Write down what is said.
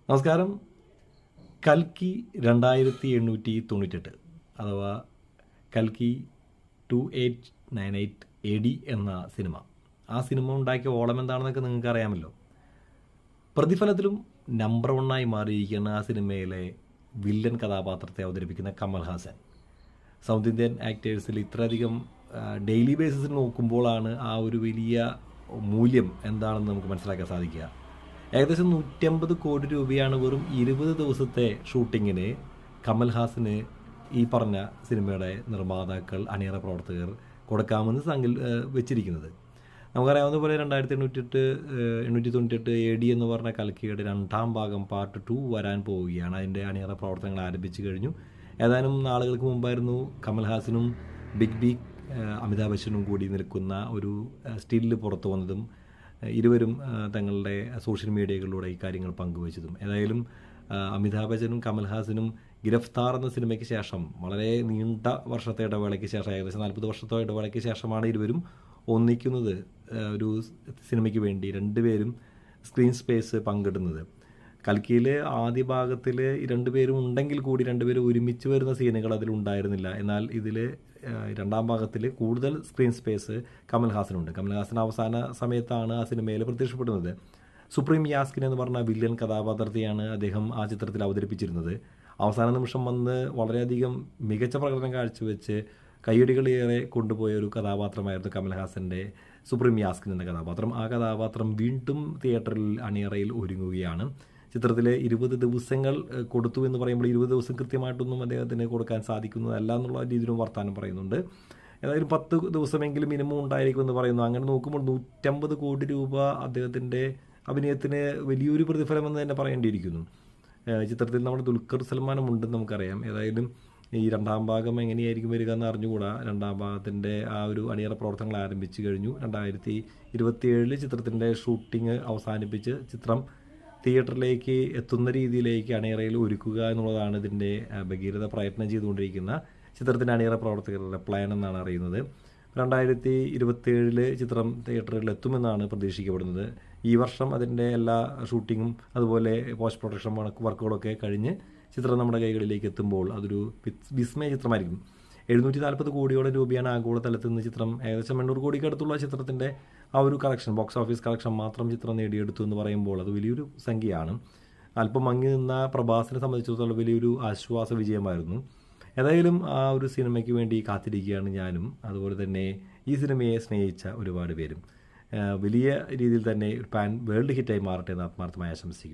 നമസ്കാരം. കൽക്കി 2898 അഥവാ കൽക്കി 2898 AD എന്ന സിനിമ. ആ സിനിമ ഉണ്ടാക്കിയ ഓളം എന്താണെന്നൊക്കെ നിങ്ങൾക്ക് അറിയാമല്ലോ. പ്രതിഫലത്തിലും നമ്പർ 1 മാറിയിരിക്കുന്ന ആ സിനിമയിലെ വില്ലൻ കഥാപാത്രത്തെ അവതരിപ്പിക്കുന്ന കമൽഹാസൻ. സൗത്ത് ഇന്ത്യൻ ആക്ടേഴ്സിൽ ഇത്രയധികം ഡെയിലി ബേസിസിൽ നോക്കുമ്പോഴാണ് ആ ഒരു വലിയ മൂല്യം എന്താണെന്ന് നമുക്ക് മനസ്സിലാക്കാൻ സാധിക്കുക. ഏകദേശം 150 കോടി രൂപയാണ് വെറും 20 ദിവസത്തെ ഷൂട്ടിങ്ങിന് കമൽഹാസന് ഈ പറഞ്ഞ സിനിമയുടെ നിർമ്മാതാക്കൾ, അണിയറ പ്രവർത്തകർ കൊടുക്കാമെന്ന് വെച്ചിരിക്കുന്നത്. നമുക്കറിയാവുന്ന പോലെ 2898 AD എന്ന് പറഞ്ഞ കൽക്കിയുടെ 2ാം ഭാഗം പാർട്ട് 2 വരാൻ പോവുകയാണ്. അതിൻ്റെ അണിയറ പ്രവർത്തനങ്ങൾ ആരംഭിച്ചു കഴിഞ്ഞു. ഏതാനും നാളുകൾക്ക് മുമ്പായിരുന്നു കമൽഹാസനും ബിഗ് ബി അമിതാഭ് ബച്ചനും കൂടി നിൽക്കുന്ന ഒരു സ്റ്റില്ല് പുറത്തു വന്നതും ഇരുവരും തങ്ങളുടെ സോഷ്യൽ മീഡിയകളിലൂടെ ഈ കാര്യങ്ങൾ പങ്കുവച്ചതും. ഏതായാലും അമിതാഭ് ബച്ചനും കമൽഹാസനും ഗിരഫ്താർ എന്ന സിനിമയ്ക്ക് ശേഷം വളരെ നീണ്ട വർഷത്തെ ഇടവേളയ്ക്ക് ശേഷം, ഏകദേശം 40 വർഷത്തെ ഇടവേളയ്ക്ക് ശേഷമാണ് ഇരുവരും ഒന്നിക്കുന്നത്. ഒരു സിനിമയ്ക്ക് വേണ്ടി രണ്ടുപേരും സ്ക്രീൻ സ്പേസ് പങ്കിടുന്നത്. കൽക്കിയിൽ ആദ്യ ഭാഗത്തിൽ രണ്ടുപേരും ഉണ്ടെങ്കിൽ കൂടി രണ്ടുപേരും ഒരുമിച്ച് വരുന്ന സീനുകൾ അതിലുണ്ടായിരുന്നില്ല. എന്നാൽ ഇതിൽ 2ാം ഭാഗത്തിൽ കൂടുതൽ സ്ക്രീൻ സ്പേസ് കമൽഹാസനുണ്ട്. കമൽഹാസൻ അവസാന സമയത്താണ് ആ സിനിമയിൽ പ്രത്യക്ഷപ്പെടുന്നത്. സുപ്രീം യാസ്കിൻ എന്ന് പറഞ്ഞ വില്ലൻ കഥാപാത്രത്തെയാണ് അദ്ദേഹം ആ ചിത്രത്തിൽ അവതരിപ്പിച്ചിരുന്നത്. അവസാന നിമിഷം വന്ന് വളരെയധികം മികച്ച പ്രകടനം കാഴ്ചവെച്ച് കയ്യടികളേറെ കൊണ്ടുപോയ ഒരു കഥാപാത്രമായിരുന്നു കമൽഹാസൻ്റെ സുപ്രീം യാസ്കിൻ എന്ന കഥാപാത്രം. ആ കഥാപാത്രം വീണ്ടും തിയേറ്ററിൽ അണിയറയിൽ ഒരുങ്ങുകയാണ്. ചിത്രത്തിൽ 20 ദിവസങ്ങൾ കൊടുത്തു എന്ന് പറയുമ്പോൾ 20 ദിവസം കൃത്യമായിട്ടൊന്നും അദ്ദേഹത്തിന് കൊടുക്കാൻ സാധിക്കുന്നതല്ല എന്നുള്ള രീതിയിലും വർത്തമാനം പറയുന്നുണ്ട്. ഏതായാലും 10 ദിവസമെങ്കിലും മിനിമം ഉണ്ടായിരിക്കുമെന്ന് പറയുന്നു. അങ്ങനെ നോക്കുമ്പോൾ 150 കോടി രൂപ അദ്ദേഹത്തിൻ്റെ അഭിനയത്തിന് വലിയൊരു പ്രതിഫലമെന്ന് തന്നെ പറയേണ്ടിയിരിക്കുന്നു. ചിത്രത്തിൽ നമ്മുടെ ദുൽഖർ സൽമാനും ഉണ്ടെന്ന് നമുക്കറിയാം. ഏതായാലും ഈ 2ാം ഭാഗം എങ്ങനെയായിരിക്കും വരിക എന്ന് അറിഞ്ഞുകൂടാ. 2ാം ഭാഗത്തിൻ്റെ ആ ഒരു അണിയറ പ്രവർത്തനങ്ങൾ ആരംഭിച്ചു കഴിഞ്ഞു. 2027 ചിത്രത്തിൻ്റെ ഷൂട്ടിംഗ് അവസാനിപ്പിച്ച് ചിത്രം തിയേറ്ററിലേക്ക് എത്തുന്ന രീതിയിലേക്ക് അണിയറയിൽ ഒരുക്കുക എന്നുള്ളതാണ് ഇതിൻ്റെ ഭഗീരഥ പ്രയത്നം ചെയ്തുകൊണ്ടിരിക്കുന്ന ചിത്രത്തിൻ്റെ അണിയറ പ്രവർത്തകരുടെ പ്ലാൻ എന്നാണ് അറിയുന്നത്. 2027 ചിത്രം തിയേറ്ററിൽ എത്തുമെന്നാണ് പ്രതീക്ഷിക്കപ്പെടുന്നത്. ഈ വർഷം അതിൻ്റെ എല്ലാ ഷൂട്ടിങ്ങും അതുപോലെ പോസ്റ്റ് പ്രൊഡക്ഷൻ വർക്കുകളൊക്കെ കഴിഞ്ഞ് ചിത്രം നമ്മുടെ കൈകളിലേക്ക് എത്തുമ്പോൾ അതൊരു വിസ്മയ ചിത്രമായിരിക്കും. 740 കോടിയോളം രൂപയാണ് ആഗോളതലത്തിൽ നിന്ന് ചിത്രം, ഏകദേശം 800 കോടിക്ക് അടുത്തുള്ള ചിത്രത്തിൻ്റെ ആ ഒരു കളക്ഷൻ, ബോക്സ് ഓഫീസ് കളക്ഷൻ മാത്രം ചിത്രം നേടിയെടുത്തു എന്ന് പറയുമ്പോൾ അത് വലിയൊരു സംഖ്യയാണ്. അല്പം മങ്ങി നിന്ന പ്രഭാസിനെ സംബന്ധിച്ചിടത്തോളം വലിയൊരു ആശ്വാസ വിജയമായിരുന്നു. ഏതായാലും ആ ഒരു സിനിമയ്ക്ക് വേണ്ടി കാത്തിരിക്കുകയാണ് ഞാനും, അതുപോലെ തന്നെ ഈ സിനിമയെ സ്നേഹിച്ച ഒരുപാട് പേരും. വലിയ രീതിയിൽ തന്നെ ഒരു വേൾഡ് ഹിറ്റായി മാറട്ടെ എന്ന് ആത്മാർത്ഥമായി ആശംസിക്കുന്നു.